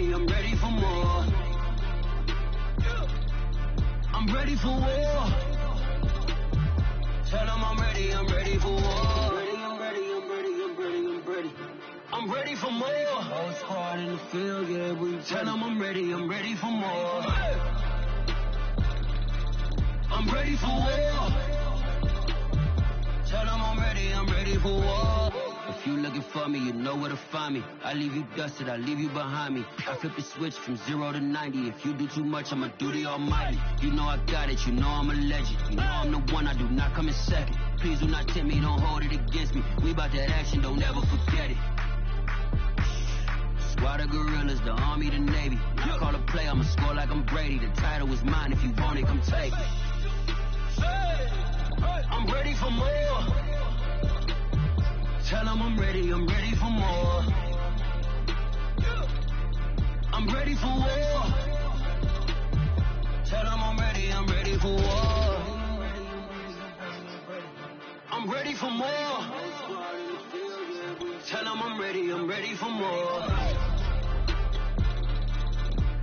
I'm ready for more. I'm ready for war. Tell them I'm ready for war. I'm ready for more. Oh, it's hard in the field, yeah, we tell them I'm ready for more. I'm ready for war. Tell them I'm ready for war. If you looking for me, you know where to find me. I leave you dusted, I leave you behind me. I flip the switch from 0 to 90. If you do too much, I'ma do the almighty. You know I got it, you know I'm a legend. You know I'm the one, I do not come in second. Please do not tempt me, don't hold it against me. We about that action, don't ever forget it. Squad of gorillas, the army, the navy. I call a play, I'ma score like I'm Brady. The title is mine, if you want it, come take it. I'm ready for more. Tell them I'm ready for more. I'm ready for war. Tell them I'm ready for war. I'm ready for more. Tell them I'm ready for more.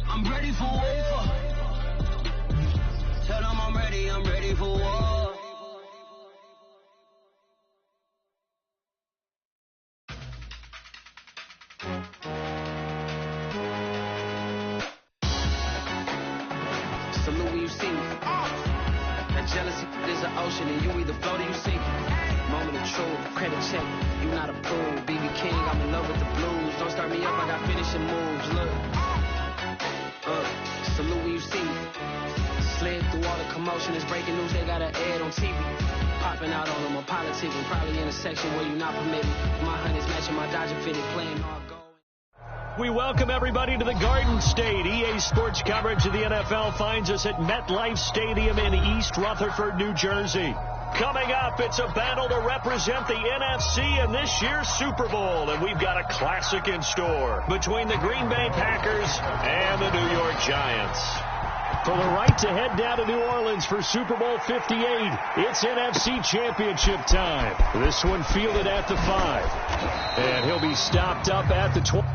I'm ready for war. Tell them I'm ready for war. Salute when you see me. That jealousy is an ocean and you either float or you sink. Moment of truth, credit check, you not approved. BB King, I'm in love with the blues. Don't start me up, I got finishing moves. Look. Salute when you see me. Slid through all the commotion, it's breaking news, they got an ad on TV. Popping out on them, I'm politicking, probably in a section where you're not permitted. My honey's matching my Dodger fitted, playing hard goal. We welcome everybody to the Garden State. EA Sports coverage of the NFL finds us at MetLife Stadium in East Rutherford, New Jersey. Coming up, it's a battle to represent the NFC in this year's Super Bowl, and we've got a classic in store between the Green Bay Packers and the New York Giants. For the right to head down to New Orleans for Super Bowl 58, it's NFC Championship time. This one fielded at the 5, and he'll be stopped up at the 20.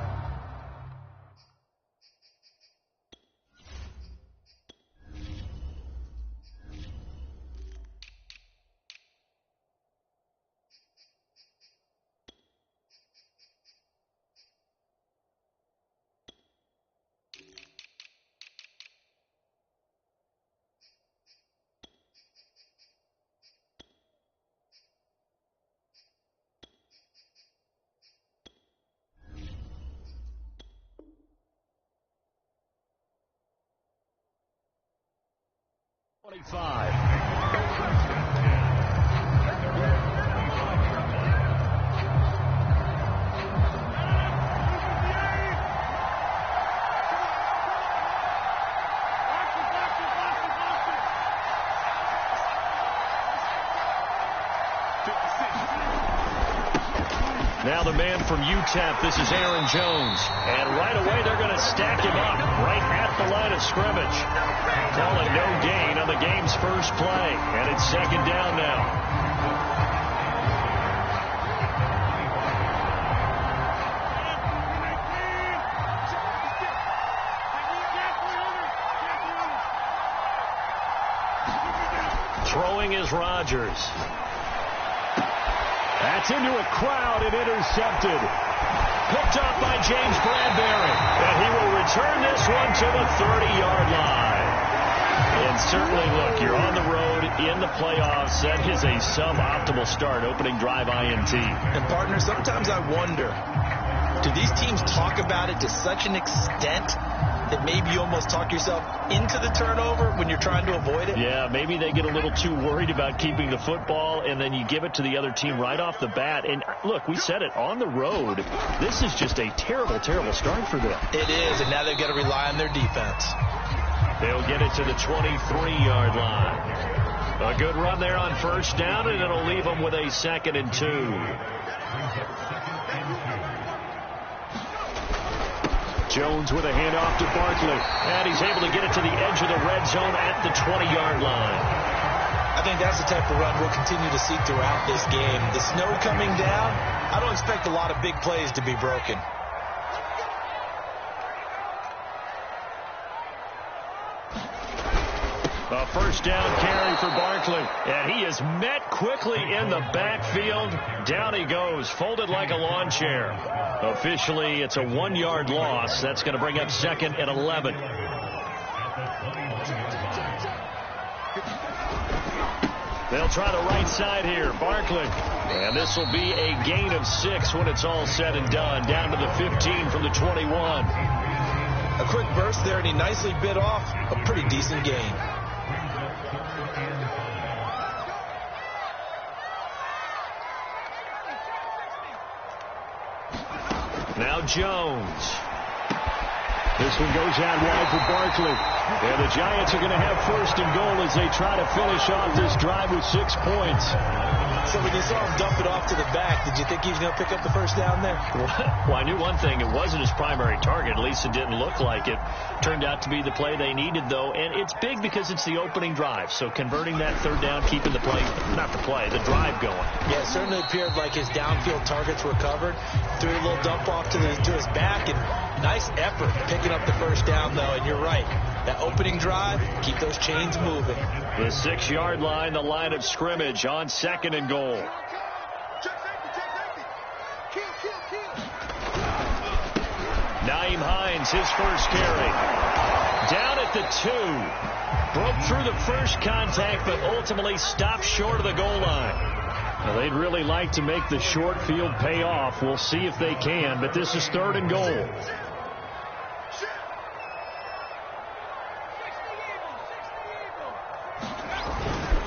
Now the man from UTEP, this is Aaron Jones. And right away they're going to stack him up right at the line of scrimmage. Calling no gain on the game's first play. And it's second down now. Throwing is Rodgers. That's into a crowd and intercepted. Picked up by James Bradbury. And he will return this one to the 30-yard line. And certainly, look, you're on the road in the playoffs. That is a suboptimal start, opening drive INT. And, partner, sometimes I wonder, do these teams talk about it to such an extent that maybe you almost talk yourself into the turnover when you're trying to avoid it? Yeah, maybe they get a little too worried about keeping the football, and then you give it to the other team right off the bat. And, look, we said it, on the road, this is just a terrible, terrible start for them. It is, and now they've got to rely on their defense. They'll get it to the 23-yard line. A good run there on first down, and it'll leave them with a 2nd and 2. Jones with a handoff to Barkley. And he's able to get it to the edge of the red zone at the 20-yard line. I think that's the type of run we'll continue to see throughout this game. The snow coming down, I don't expect a lot of big plays to be broken. A first down carry for Barkley. And he is met quickly in the backfield. Down he goes, folded like a lawn chair. Officially, it's a 1-yard loss. That's going to bring up 2nd and 11. They'll try the right side here. Barkley. And this will be a gain of 6 when it's all said and done. Down to the 15 from the 21. A quick burst there, and he nicely bit off a pretty decent gain. Now Jones. This one goes out wide for Barkley. And the Giants are going to have 1st and goal as they try to finish off this drive with 6 points. So when you saw him dump it off to the back, did you think he was going to pick up the first down there? Well, I knew one thing. It wasn't his primary target. At least it didn't look like it. Turned out to be the play they needed, though. And it's big because it's the opening drive. So converting that 3rd down, keeping the play, not the play, the drive going. Yeah, it certainly appeared like his downfield targets were covered. Threw a little dump off to his back, and nice effort picking up the first down, though. And you're right. That opening drive, keep those chains moving. The 6-yard line, the line of scrimmage on 2nd and goal. Naeem Hines, his first carry. Down at the 2. Broke through the first contact, but ultimately stopped short of the goal line. Well, they'd really like to make the short field pay off. We'll see if they can, but this is 3rd and goal.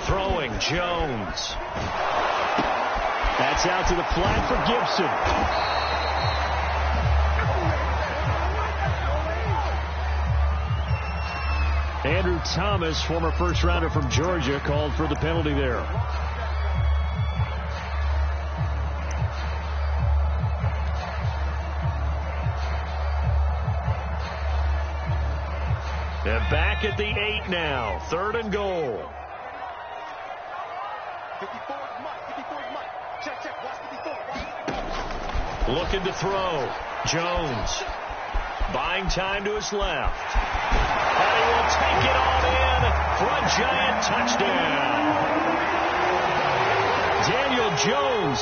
Throwing, Jones. That's out to the flat for Gibson. Andrew Thomas, former first-rounder from Georgia, called for the penalty there. They're back at the 8 now. 3rd and goal. 54 is Mike. 54 is Mike. Check. Watch 54. Looking to throw. Jones. Buying time to his left. And he will take it on in for a Giant touchdown. Daniel Jones,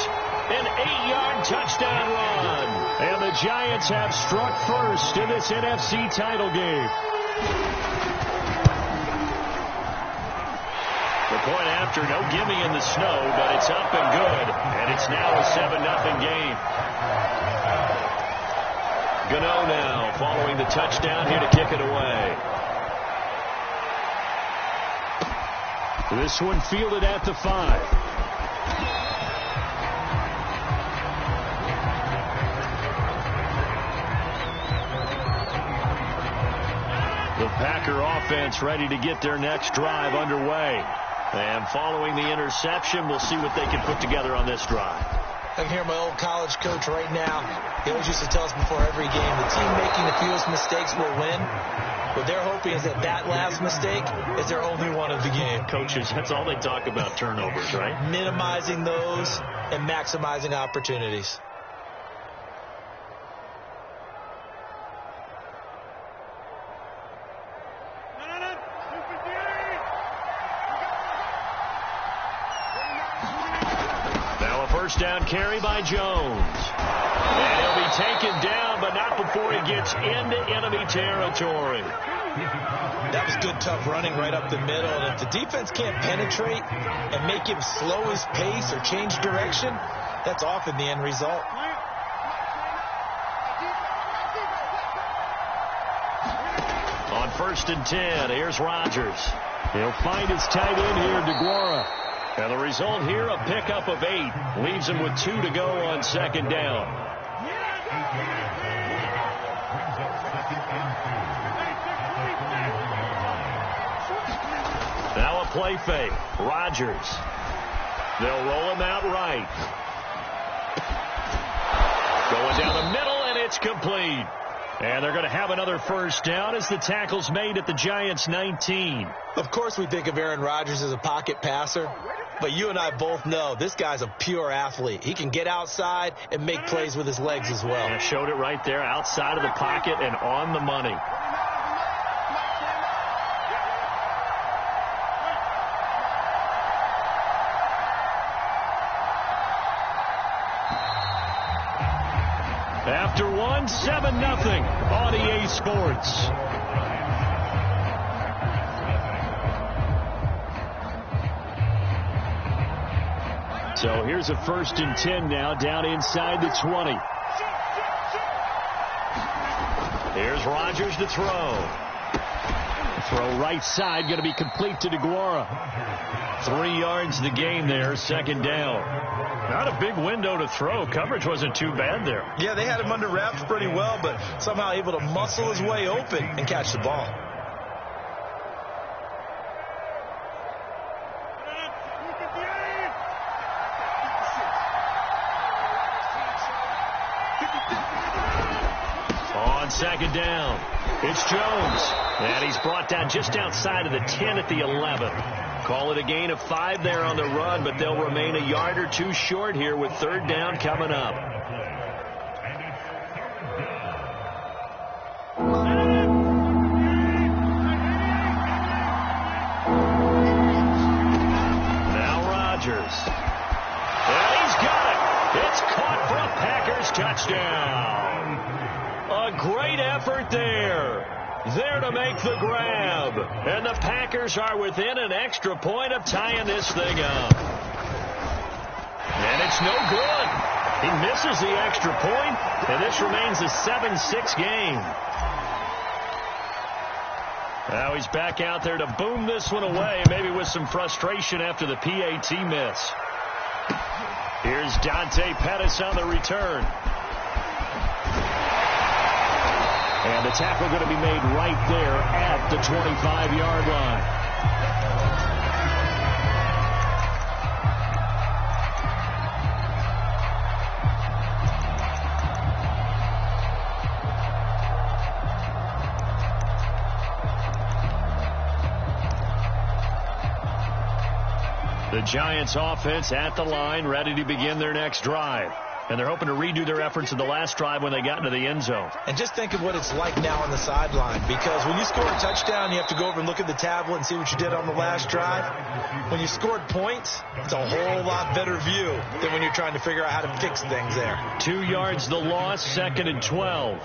an 8-yard touchdown run. And the Giants have struck first in this NFC title game. The point after, no gimme in the snow, but it's up and good. And it's now a 7-0 game. Gano now following the touchdown here to kick it away. This one fielded at the 5. The Packer offense ready to get their next drive underway. And following the interception, we'll see what they can put together on this drive. I can hear my old college coach right now. He always used to tell us before every game, the team making the fewest mistakes will win. What they're hoping is that last mistake is their only one of the game. Coaches, that's all they talk about, turnovers, right? Minimizing those and maximizing opportunities. First down carry by Jones. And he'll be taken down, but not before he gets into enemy territory. That was good, tough running right up the middle. And if the defense can't penetrate and make him slow his pace or change direction, that's often the end result. On 1st and 10, here's Rodgers. He'll find his tight end here, DeGuara. And the result here, a pickup of 8. Leaves him with 2 to go on 2nd down. Now a play fake. Rodgers. They'll roll him out right. Going down the middle, and it's complete. And they're going to have another first down as the tackle's made at the Giants' 19. Of course we think of Aaron Rodgers as a pocket passer, but you and I both know this guy's a pure athlete. He can get outside and make plays with his legs as well. And showed it right there, outside of the pocket and on the money. after one, 7-0 on EA Sports. So here's a 1st and 10 now, down inside the 20. Here's Rodgers to throw. Throw right side, going to be complete to DeGuara. 3 yards the gain there, 2nd down. Not a big window to throw. Coverage wasn't too bad there. Yeah, they had him under wraps pretty well, but somehow able to muscle his way open and catch the ball. On 2nd down, it's Jones. And he's brought down just outside of the 10 at the 11. Call it a gain of 5 there on the run, but they'll remain a yard or 2 short here with 3rd down coming up. Now Rodgers. And he's got it. It's caught for a Packers touchdown. A great effort there. There to make the grab. And the Packers are within an extra point of tying this thing up. And it's no good. He misses the extra point, and this remains a 7-6 game. Now he's back out there to boom this one away, maybe with some frustration after the PAT miss. Here's Dante Pettis on the return. And the tackle going to be made right there at the 25-yard line. The Giants offense at the line, ready to begin their next drive. And they're hoping to redo their efforts in the last drive when they got into the end zone. And just think of what it's like now on the sideline, because when you score a touchdown, you have to go over and look at the tablet and see what you did on the last drive. When you scored points, it's a whole lot better view than when you're trying to figure out how to fix things there. 2 yards the loss, 2nd and 12.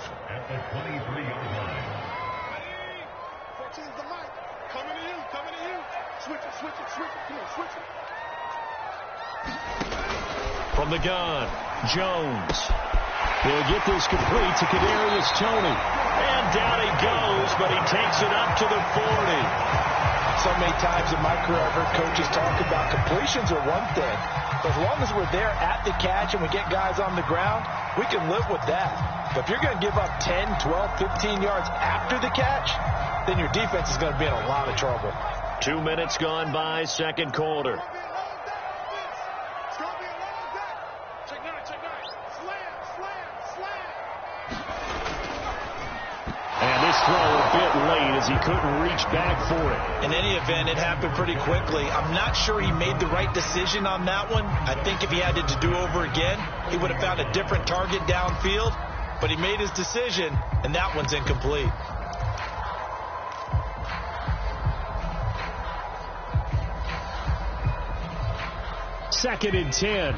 From the gun, Jones. He'll get this complete to Kadarius Toney. And down he goes, but he takes it up to the 40. So many times in my career, I've heard coaches talk about completions are one thing. But as long as we're there at the catch and we get guys on the ground, we can live with that. But if you're going to give up 10, 12, 15 yards after the catch, then your defense is going to be in a lot of trouble. 2 minutes gone by, 2nd quarter. And this throw a bit late as he couldn't reach back for it. In any event, it happened pretty quickly. I'm not sure he made the right decision on that one. I think if he had it to do over again, he would have found a different target downfield. But he made his decision, and that one's incomplete. Second and 10.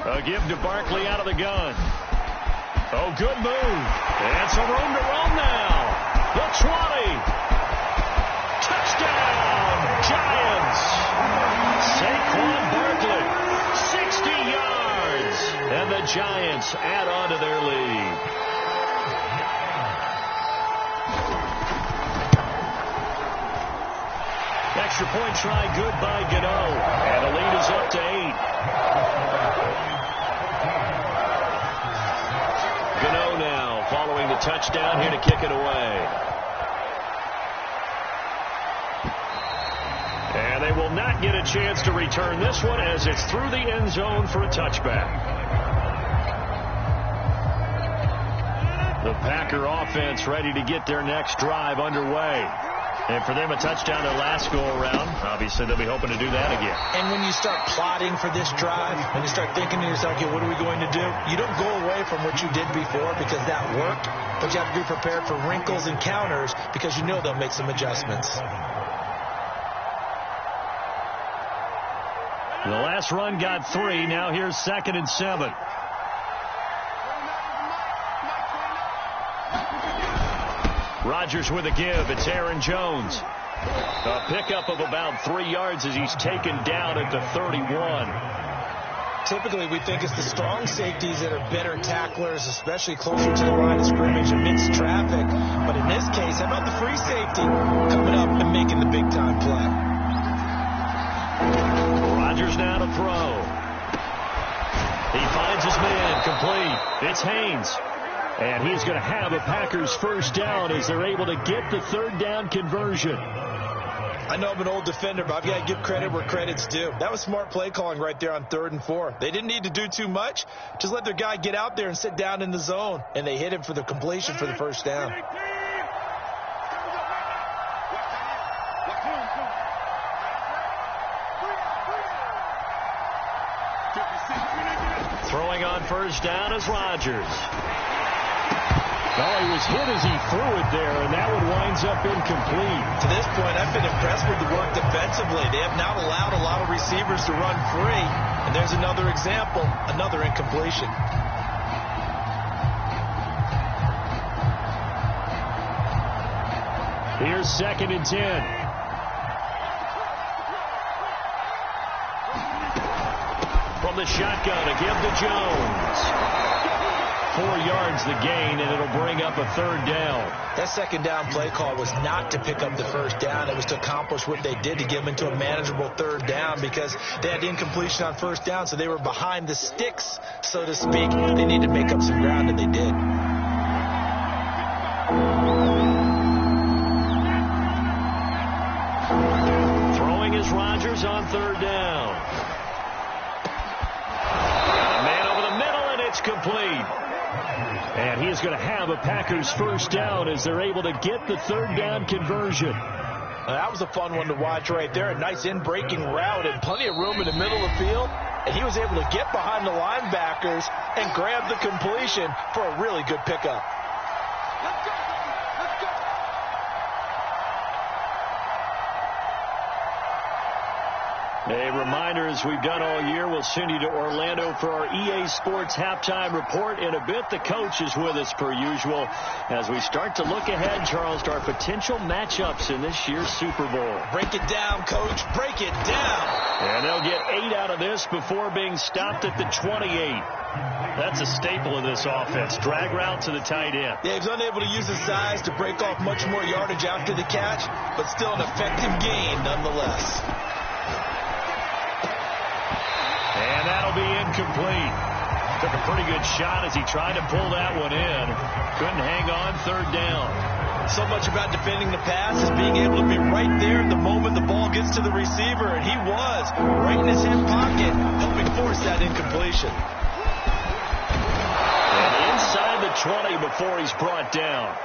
A give to Barkley out of the gun. Oh, good move. And some room to run now. The 20. Touchdown, Giants. Saquon Barkley, 60 yards. And the Giants add on to their lead. Extra point try good by Gano. And the lead is up to 8. Gano now following the touchdown here to kick it away. And they will not get a chance to return this one as it's through the end zone for a touchback. The Packer offense ready to get their next drive underway. And for them, a touchdown their last go-around. Obviously, they'll be hoping to do that again. And when you start plotting for this drive, when you start thinking to yourself, okay, what are we going to do? You don't go away from what you did before because that worked, but you have to be prepared for wrinkles and counters because you know they'll make some adjustments. The last run got 3. Now here's 2nd and 7. Rodgers with a give. It's Aaron Jones. A pickup of about 3 yards as he's taken down at the 31. Typically, we think it's the strong safeties that are better tacklers, especially closer to the line of scrimmage amidst traffic. But in this case, how about the free safety coming up and making the big-time play? Rodgers now to throw. He finds his man complete. It's Haynes. And he's going to have a Packers first down as they're able to get the 3rd down conversion. I know I'm an old defender, but I've got to give credit where credit's due. That was smart play calling right there on 3rd and 4. They didn't need to do too much. Just let their guy get out there and sit down in the zone. And they hit him for the completion for the first down. Throwing on first down is Rodgers. Well, he was hit as he threw it there, and that one winds up incomplete. To this point, I've been impressed with the work defensively. They have not allowed a lot of receivers to run free. And there's another example, another incompletion. Here's 2nd and 10. From the shotgun, a give to Jones. 4 yards the gain, and it'll bring up a 3rd down. That 2nd down play call was not to pick up the first down. It was to accomplish what they did to get them into a manageable 3rd down because they had incompletion on first down, so they were behind the sticks, so to speak. They needed to make up some ground, and they did. Throwing is Rodgers on 3rd down. A man over the middle, and it's complete. And he is going to have a Packers first down as they're able to get the 3rd down conversion. That was a fun one to watch right there. A nice in-breaking route and plenty of room in the middle of the field. And he was able to get behind the linebackers and grab the completion for a really good pickup. A reminder, as we've done all year, we'll send you to Orlando for our EA Sports halftime report. In a bit, the coach is with us per usual as we start to look ahead, Charles, to our potential matchups in this year's Super Bowl. Break it down, coach. Break it down. And they'll get 8 out of this before being stopped at the 28. That's a staple of this offense. Drag route to the tight end. Yeah, he's unable to use his size to break off much more yardage after the catch, but still an effective gain nonetheless. And that'll be incomplete. Took a pretty good shot as he tried to pull that one in. Couldn't hang on 3rd down. So much about defending the pass is being able to be right there at the moment the ball gets to the receiver, and he was right in his hip pocket, helping force that incompletion. And inside the 20 before he's brought down.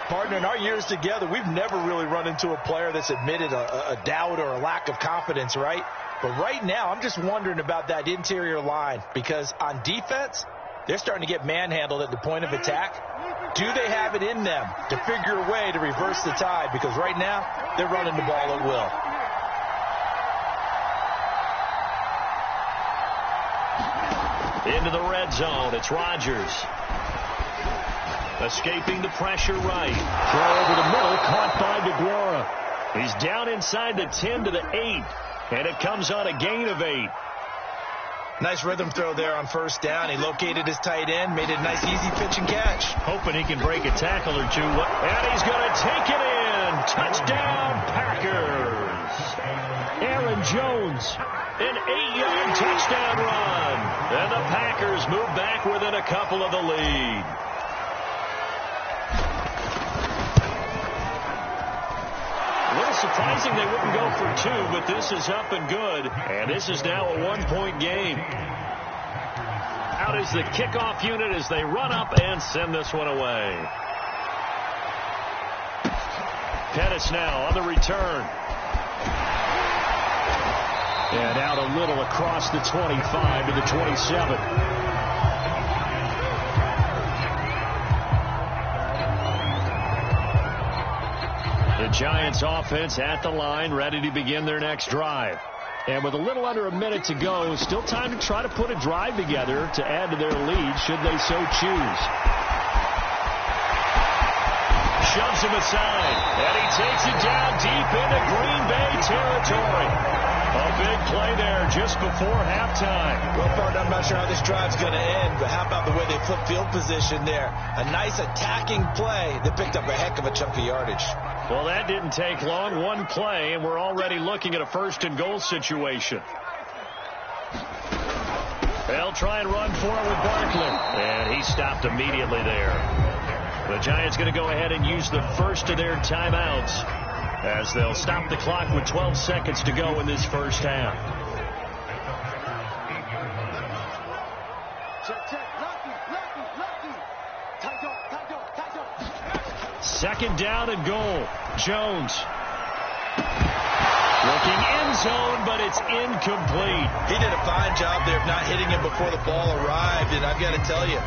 Partner, in our years together, we've never really run into a player that's admitted a doubt or a lack of confidence, right? But right now, I'm just wondering about that interior line because on defense, they're starting to get manhandled at the point of attack. Do they have it in them to figure a way to reverse the tide? Because right now, they're running the ball at will. Into the red zone, it's Rodgers. Escaping the pressure right. Throw over the middle, caught by DeGuara. He's down inside the 10 to the 8. And it comes on a gain of 8. Nice rhythm throw there on first down. He located his tight end, made a nice easy pitch and catch. Hoping he can break a tackle or two. And he's going to take it in. Touchdown, Packers. Aaron Jones, an 8-yard touchdown run. And the Packers move back within a couple of the lead. Surprising they wouldn't go for 2, but this is up and good. And this is now a 1-point game. Out is the kickoff unit as they run up and send this one away. Pettis now on the return. And out a little across the 25 to the 27. The Giants offense at the line, ready to begin their next drive. And with a little under a minute to go, still time to try to put a drive together to add to their lead, should they so choose. Shoves him aside, and he takes it down deep into Green Bay territory. A big play there just before halftime. Well, Bart, I'm not sure how this drive's going to end, but how about the way they flip field position there? A nice attacking play that picked up a heck of a chunk of yardage. Well, that didn't take long. One play, and we're already looking at a first-and-goal situation. They'll try and run forward Barkley, and he stopped immediately there. The Giants going to go ahead and use the first of their timeouts as they'll stop the clock with 12 seconds to go in this first half. Second down and goal. Jones. Looking end zone, but it's incomplete. He did a fine job there of not hitting him before the ball arrived, and I've got to tell you,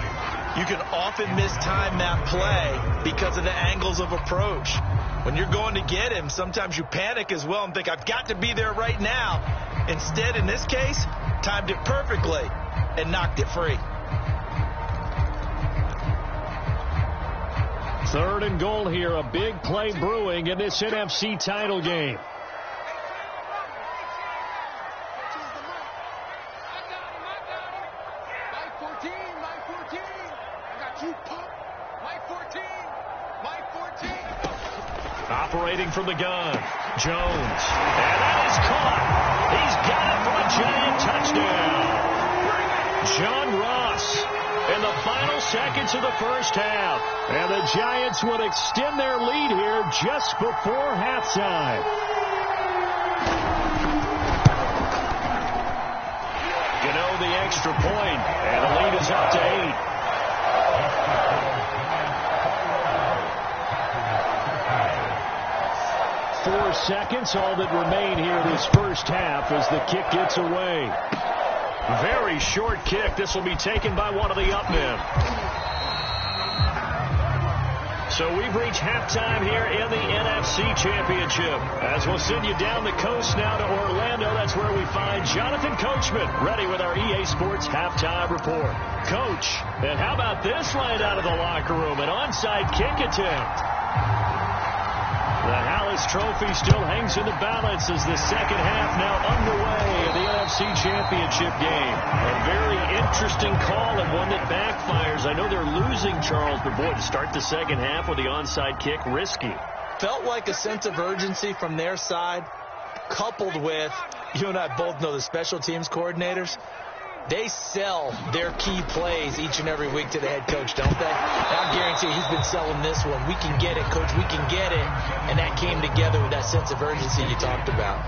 you can often mistime that play because of the angles of approach. When you're going to get him, sometimes you panic as well and think, I've got to be there right now. Instead, in this case, timed it perfectly and knocked it free. Third and goal here, a big play brewing in this NFC title game. Operating from the gun, Jones, and that is caught. He's got it for a Giant touchdown. John Ross in the final seconds of the first half, and the Giants would extend their lead here just before halftime. You know, the extra point, and the lead is up to 8. 4 seconds, all that remain here this first half as the kick gets away. Very short kick. This will be taken by one of the up men. So we've reached halftime here in the NFC Championship. As we'll send you down the coast now to Orlando, that's where we find Jonathan Coachman ready with our EA Sports halftime report. Coach, and how about this right out of the locker room? An onside kick attempt. The Hallis Trophy still hangs in the balance as the second half now underway of the NFC Championship game. A very interesting call and one that backfires. I know they're losing, Charles, but boy, to start the second half with the onside kick, risky. Felt like a sense of urgency from their side, coupled with, you and I both know the special teams coordinators, they sell their key plays each and every week to the head coach, don't they? I guarantee he's been selling this one. We can get it, coach, we can get it. And that came together with that sense of urgency you talked about.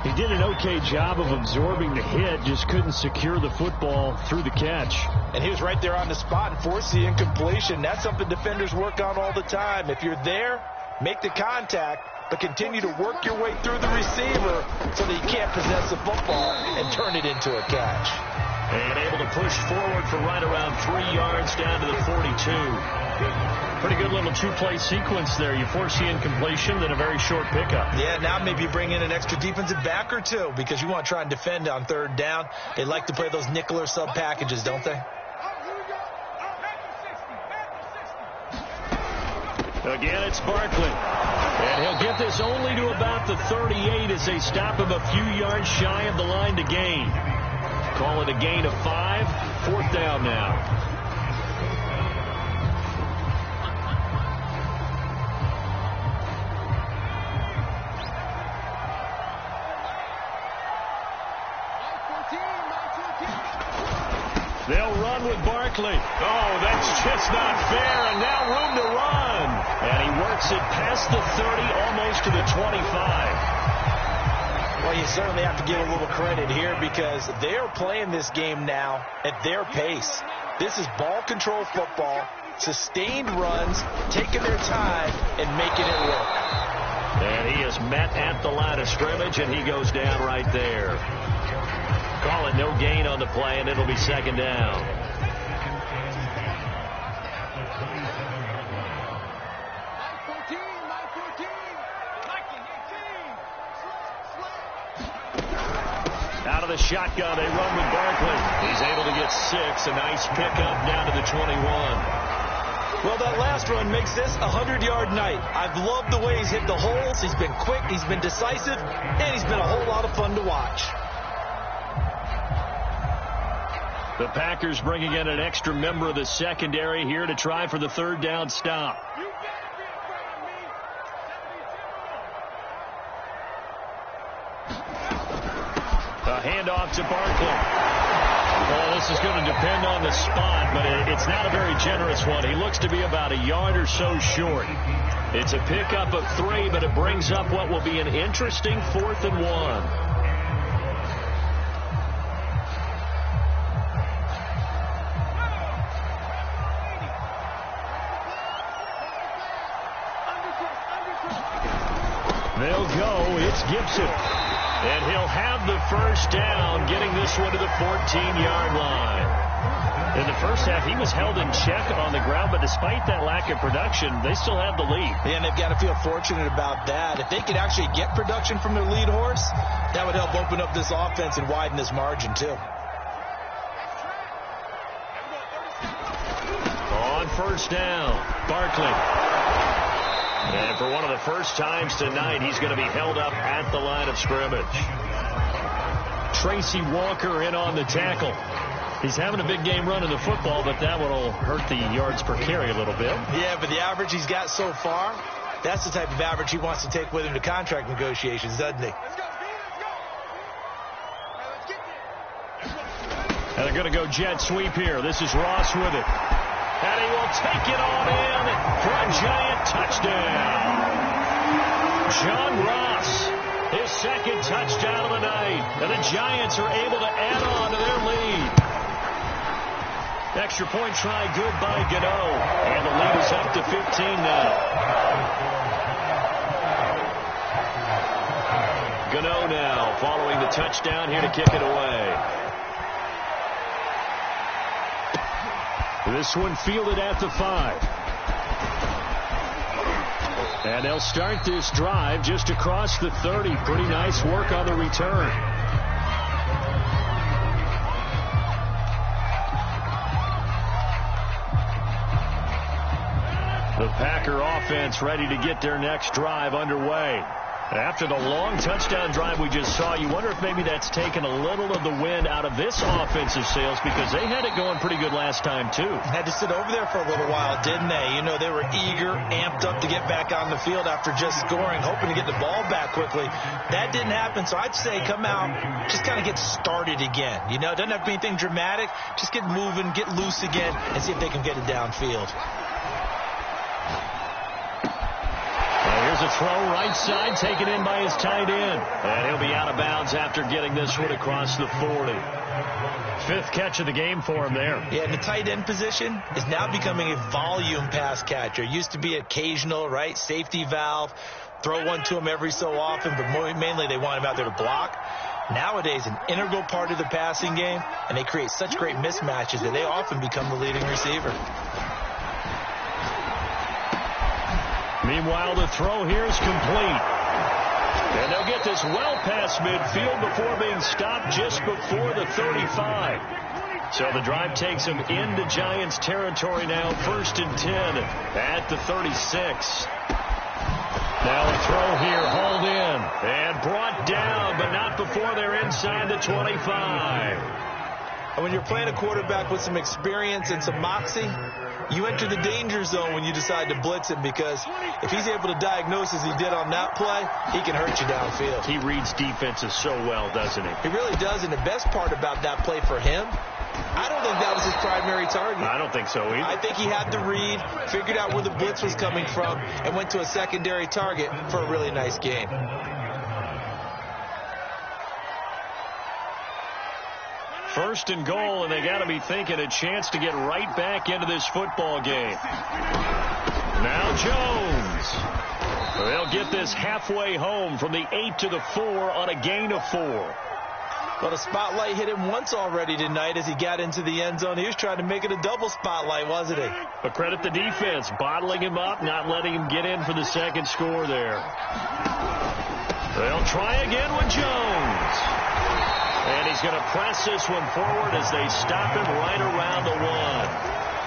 He did an okay job of absorbing the hit, just couldn't secure the football through the catch. And he was right there on the spot and forced the incompletion. That's something defenders work on all the time. If you're there, make the contact, but continue to work your way through the receiver so that you can't possess the football and turn it into a catch. And able to push forward for right around 3 yards down to the 42. Pretty good little two-play sequence there. You force the incompletion, then a very short pickup. Yeah, now maybe you bring in an extra defensive back or two because you want to try and defend on third down. They like to play those nickel or sub packages, don't they? Again, it's Barkley. And he'll get this only to about the 38 as they stop him a few yards shy of the line to gain. Call it a gain of 5. Fourth down now. They'll run with Barkley. Oh, that's just not fair, and now room to run. And he works it past the 30, almost to the 25. Well, you certainly have to give a little credit here because they're playing this game now at their pace. This is ball control football, sustained runs, taking their time, and making it work. And he is met at the line of scrimmage, and he goes down right there. Call it no gain on the play, and it'll be second down. of the shotgun. They run with Barkley. He's able to get 6. A nice pickup down to the 21. Well, that last run makes this a 100-yard night. I've loved the way he's hit the holes. He's been quick, he's been decisive, and he's been a whole lot of fun to watch. The Packers bringing in an extra member of the secondary here to try for the third down stop. A handoff to Barkley. Well, this is going to depend on the spot, but it's not a very generous one. He looks to be about a yard or so short. It's a pickup of 3, but it brings up what will be an interesting 4th and 1. They'll go. It's Gibson. And he'll have the first down, getting this one to the 14-yard line. In the first half, he was held in check on the ground, but despite that lack of production, they still have the lead. And they've got to feel fortunate about that. If they could actually get production from their lead horse, that would help open up this offense and widen this margin, too. On first down, Barkley. And for one of the first times tonight, he's going to be held up at the line of scrimmage. Tracy Walker in on the tackle. He's having a big game running the football, but that one will hurt the yards per carry a little bit. Yeah, but the average he's got so far, that's the type of average he wants to take with him to contract negotiations, doesn't he? And they're going to go jet sweep here. This is Ross with it. And he will take it on in for a giant touchdown. John Ross, his second touchdown of the night. And the Giants are able to add on to their lead. Extra point try good by Gano. And the lead is up to 15 now. Gano now following the touchdown here to kick it away. This one fielded at the 5. And they'll start this drive just across the 30. Pretty nice work on the return. The Packer offense ready to get their next drive underway. After the long touchdown drive we just saw, you wonder if maybe that's taken a little of the wind out of this offensive sails, because they had it going pretty good last time, too. Had to sit over there for a little while, didn't they? You know, they were eager, amped up to get back on the field after just scoring, hoping to get the ball back quickly. That didn't happen, so I'd say come out, just kind of get started again. You know, it doesn't have to be anything dramatic. Just get moving, get loose again, and see if they can get it downfield. Here's a throw right side, taken in by his tight end. And he'll be out of bounds after getting this one across the 40. 5th catch of the game for him there. Yeah, and the tight end position is now becoming a volume pass catcher. Used to be occasional, right? Safety valve. Throw one to him every so often, but mainly they want him out there to block. Nowadays, an integral part of the passing game, and they create such great mismatches that they often become the leading receiver. Meanwhile, the throw here is complete. And they'll get this well past midfield before being stopped just before the 35. So the drive takes them into Giants territory now, 1st and 10 at the 36. Now a throw here, hauled in and brought down, but not before they're inside the 25. And when you're playing a quarterback with some experience and some moxie, you enter the danger zone when you decide to blitz him, because if he's able to diagnose as he did on that play, he can hurt you downfield. He reads defenses so well, doesn't he? He really does, and the best part about that play for him, I don't think that was his primary target. I don't think so either. I think he had the read, figured out where the blitz was coming from, and went to a secondary target for a really nice game. First and goal, and they got to be thinking a chance to get right back into this football game. Now Jones. They'll get this halfway home from the 8 to the 4 on a gain of 4. Well, the spotlight hit him once already tonight as he got into the end zone. He was trying to make it a double spotlight, wasn't he? But credit the defense, bottling him up, not letting him get in for the second score there. They'll try again with Jones. And he's He's going to press this one forward as they stop him right around the 1.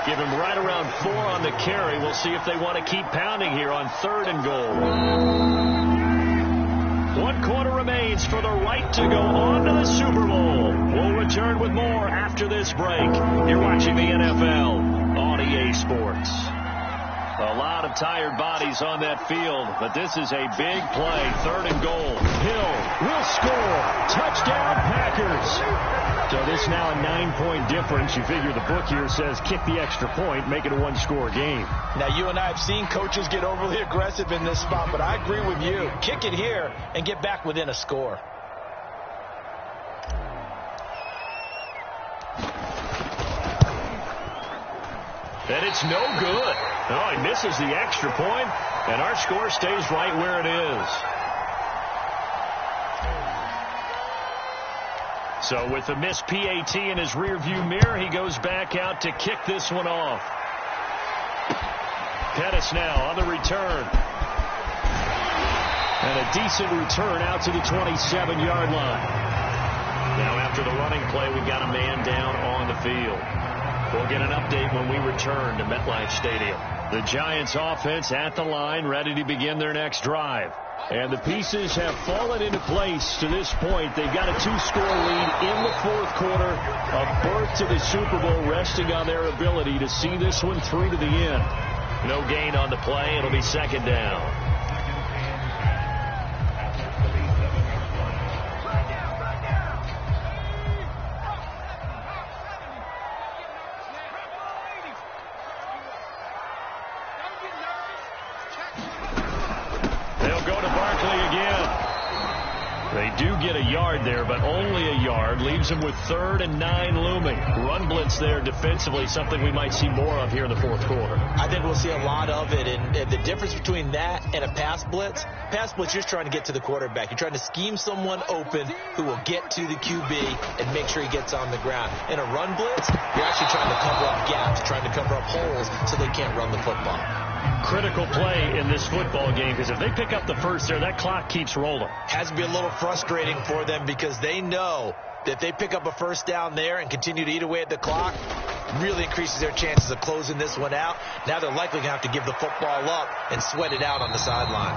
Give him right around 4 on the carry. We'll see if they want to keep pounding here on 3rd and goal. 1 quarter remains for the right to go on to the Super Bowl. We'll return with more after this break. You're watching the NFL on EA Sports. A lot of tired bodies on that field, but this is a big play. 3rd and goal. Hill will score. Touchdown, Packers. So this now a 9-point difference. You figure the book here says kick the extra point, make it a 1-score game. Now, you and I have seen coaches get overly aggressive in this spot, but I agree with you. Kick it here and get back within a score. And it's no good. Oh, he misses the extra point, and our score stays right where it is. So with the missed PAT in his rearview mirror, he goes back out to kick this one off. Pettis now on the return. And a decent return out to the 27-yard line. Now after the running play, we've got a man down on the field. We'll get an update when we return to MetLife Stadium. The Giants offense at the line, ready to begin their next drive. And the pieces have fallen into place to this point. They've got a 2-score lead in the 4th quarter. A berth to the Super Bowl resting on their ability to see this one through to the end. No gain on the play. It'll be 2nd down. Get a yard there, but only a yard. Leaves him with 3rd and 9 looming. Run blitz there defensively, something we might see more of here in the 4th quarter. I think we'll see a lot of it, and the difference between that and a pass blitz, you're just trying to get to the quarterback. You're trying to scheme someone open who will get to the QB and make sure he gets on the ground. In a run blitz, you're actually trying to cover up gaps, trying to cover up holes so they can't run the football. Critical play in this football game, because if they pick up the first there, that clock keeps rolling. Has to be a little frustrating for them because they know that if they pick up a first down there and continue to eat away at the clock, really increases their chances of closing this one out. Now they're likely going to have to give the football up and sweat it out on the sideline.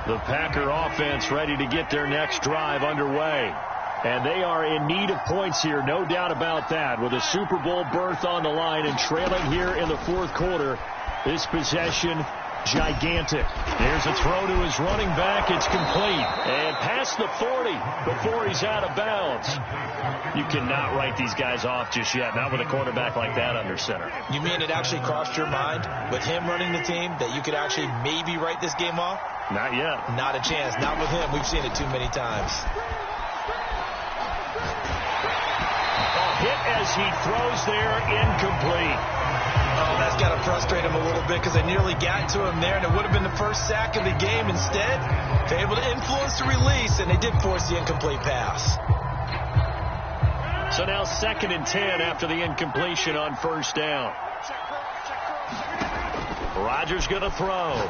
The Packer offense ready to get their next drive underway. And they are in need of points here, no doubt about that. With a Super Bowl berth on the line and trailing here in the 4th quarter, this possession gigantic. There's a throw to his running back. It's complete. And past the 40 before he's out of bounds. You cannot write these guys off just yet, not with a quarterback like that under center. You mean it actually crossed your mind with him running the team that you could actually maybe write this game off? Not yet. Not a chance. Not with him. We've seen it too many times. Hit as he throws there, incomplete. Oh, that's got to frustrate him a little bit because they nearly got to him there, and it would have been the first sack of the game. Instead, they're able to influence the release, and they did force the incomplete pass. So now 2nd and 10 after the incompletion on 1st down. Rodgers going to throw.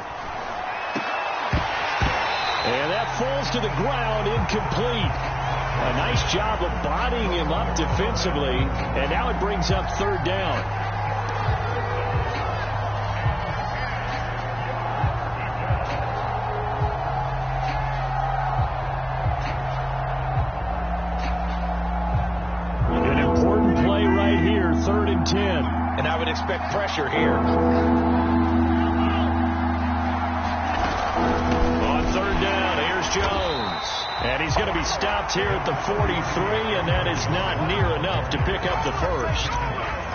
And that falls to the ground, incomplete. A nice job of bodying him up defensively, and now it brings up 3rd down. An important play right here, 3rd and 10. And I would expect pressure here. Jones. And he's going to be stopped here at the 43, and that is not near enough to pick up the first.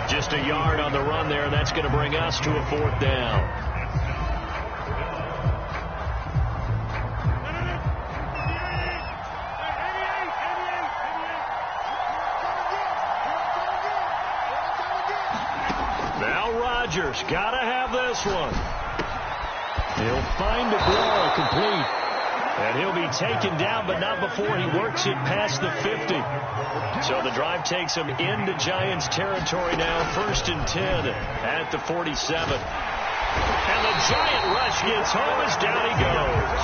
Just a yard on the run there. That's going to bring us to a 4th down. Now Rodgers got to have this one. He'll find DeGuara complete. And he'll be taken down, but not before he works it past the 50. So the drive takes him into Giants territory now, 1st and 10 at the 47. And the Giant rush gets home as down he goes.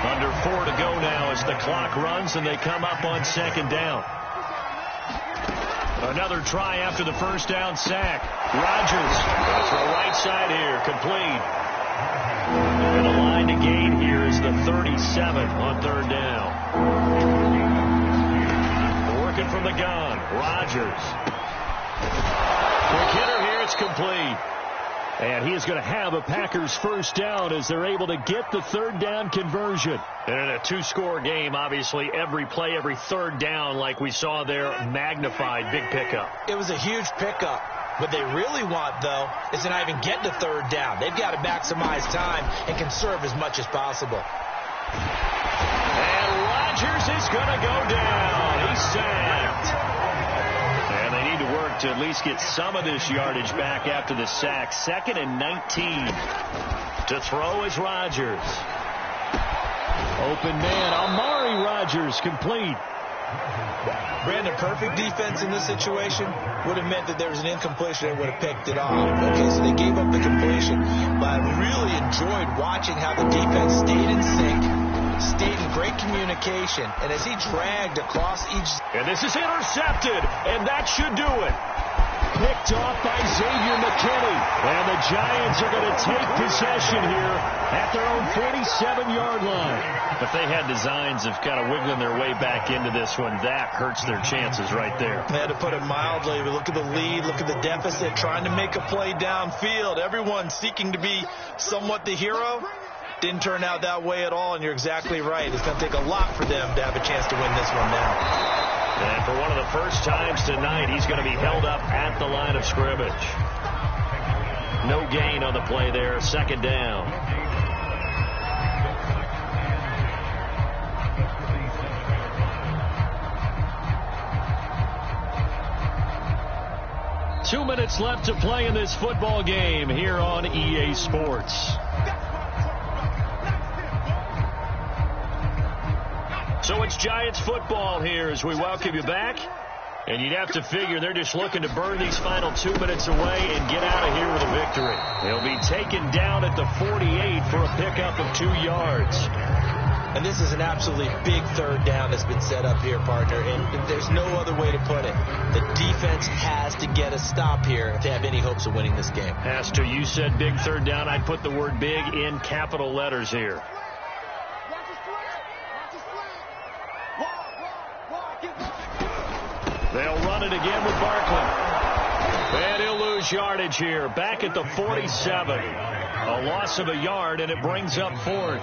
Under 4 to go now as the clock runs, and they come up on 2nd down. Another try after the first down sack. Rodgers goes to the right side here, complete. And the line to gain here is the 37 on 3rd down. Working from the gun, Rodgers. Quick hitter here, it's complete. And he is going to have a Packers first down as they're able to get the 3rd down conversion. And in a 2-score game, obviously, every play, every 3rd down, like we saw there, magnified. Big pickup. It was a huge pickup. What they really want, though, is to not even get to 3rd down. They've got to maximize time and conserve as much as possible. And Rodgers is going to go down. He's sacked. And they need to work to at least get some of this yardage back after the sack. 2nd and 19. To throw is Rodgers. Open man, Amari Rodgers, complete. Brandon, perfect defense in this situation would have meant that there was an incompletion and would have picked it off. Okay, so they gave up the completion. But I really enjoyed watching how the defense stayed in sync, stayed in great communication, and as he dragged across each... And this is intercepted, and that should do it. Picked off by Xavier McKinney. And the Giants are going to take possession here at their own 47-yard line. If they had designs of kind of wiggling their way back into this one, that hurts their chances right there. They had to put it mildly. But look at the lead, look at the deficit, trying to make a play downfield. Everyone seeking to be somewhat the hero. Didn't turn out that way at all, and you're exactly right. It's going to take a lot for them to have a chance to win this one now. And for one of the first times tonight, he's going to be held up at the line of scrimmage. No gain on the play there, 2nd down. Two minutes left to play in this football game here on EA Sports. So it's Giants football here as we welcome you back. And you'd have to figure they're just looking to burn these final 2 minutes away and get out of here with a victory. They'll be taken down at the 48 for a pickup of 2 yards. And this is an absolutely big 3rd down that's been set up here, partner. And there's no other way to put it. The defense has to get a stop here if they have any hopes of winning this game. Has to. You said big 3rd down. I'd put the word big in capital letters here. They'll run it again with Barkley. And he'll lose yardage here. Back at the 47. A loss of a yard, and it brings up 4th.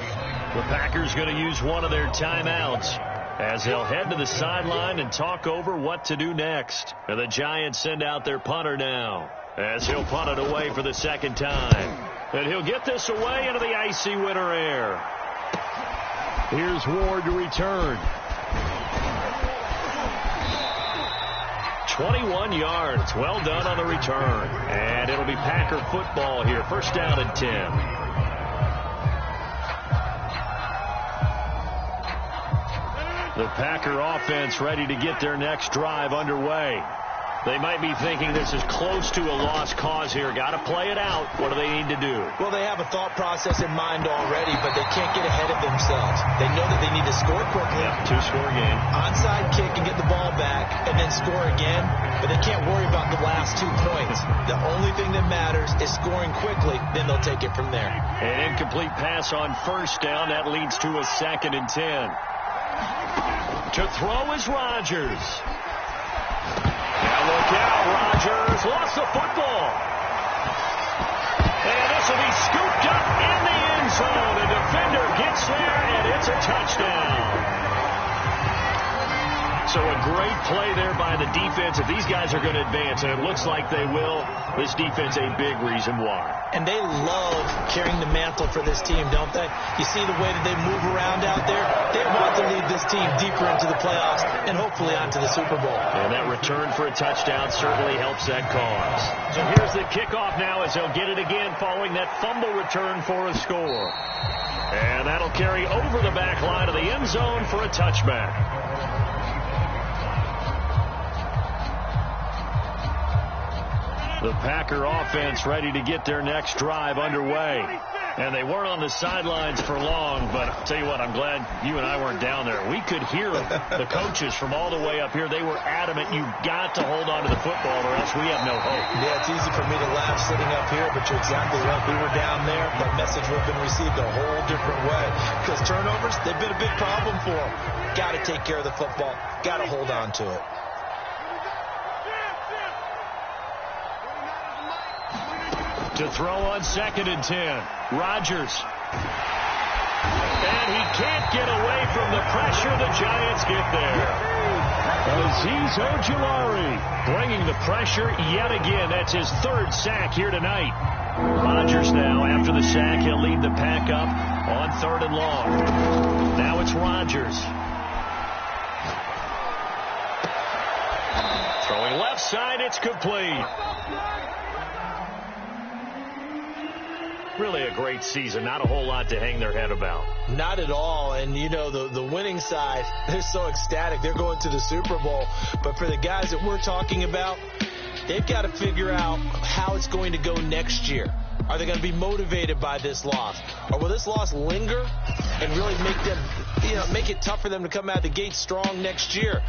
The Packers going to use one of their timeouts as they'll head to the sideline and talk over what to do next. And the Giants send out their punter now as he'll punt it away for the 2nd time. And he'll get this away into the icy winter air. Here's Ward to return. 21 yards. Well done on the return. And it'll be Packer football here. 1st down and 10. The Packer offense ready to get their next drive underway. They might be thinking this is close to a lost cause here. Got to play it out. What do they need to do? Well, they have a thought process in mind already, but they can't get ahead of themselves. They know that they need to score quickly. Yeah, 2-score game. Onside kick and get the ball back and then score again, but they can't worry about the last 2 points. The only thing that matters is scoring quickly, then they'll take it from there. An incomplete pass on 1st down. That leads to a 2nd and 10. To throw is Rodgers. Now look out, Rodgers lost the football. And this will be scooped up in the end zone. The defender gets there, and it's a touchdown. So a great play there by And the defense, if these guys are going to advance, and it looks like they will, this defense a big reason why. And they love carrying the mantle for this team, don't they? You see the way that they move around out there? They want to lead this team deeper into the playoffs and hopefully onto the Super Bowl. And that return for a touchdown certainly helps that cause. So here's the kickoff now as they'll get it again following that fumble return for a score. And that'll carry over the back line of the end zone for a touchback. The Packer offense ready to get their next drive underway. And they weren't on the sidelines for long, but I'll tell you what, I'm glad you and I weren't down there. We could hear the coaches from all the way up here. They were adamant, you've got to hold on to the football or else we have no hope. Yeah, it's easy for me to laugh sitting up here, but you're exactly right. We were down there. That message would have been received a whole different way. Because turnovers, they've been a big problem for them. Got to take care of the football. Got to hold on to it. To throw on 2nd and 10. Rodgers. And he can't get away from the pressure. The Giants get there. Azeez Ojulari bringing the pressure yet again. That's his 3rd sack here tonight. Rodgers now, after the sack, he'll lead the pack up on 3rd and long. Now it's Rodgers. Throwing left side, it's complete. Really a great season. Not a whole lot to hang their head about. Not at all. And, you know, the winning side, they're so ecstatic. They're going to the Super Bowl. But for the guys that we're talking about, they've got to figure out how it's going to go next year. Are they going to be motivated by this loss? Or will this loss linger and really make them, make it tough for them to come out the gate strong next year?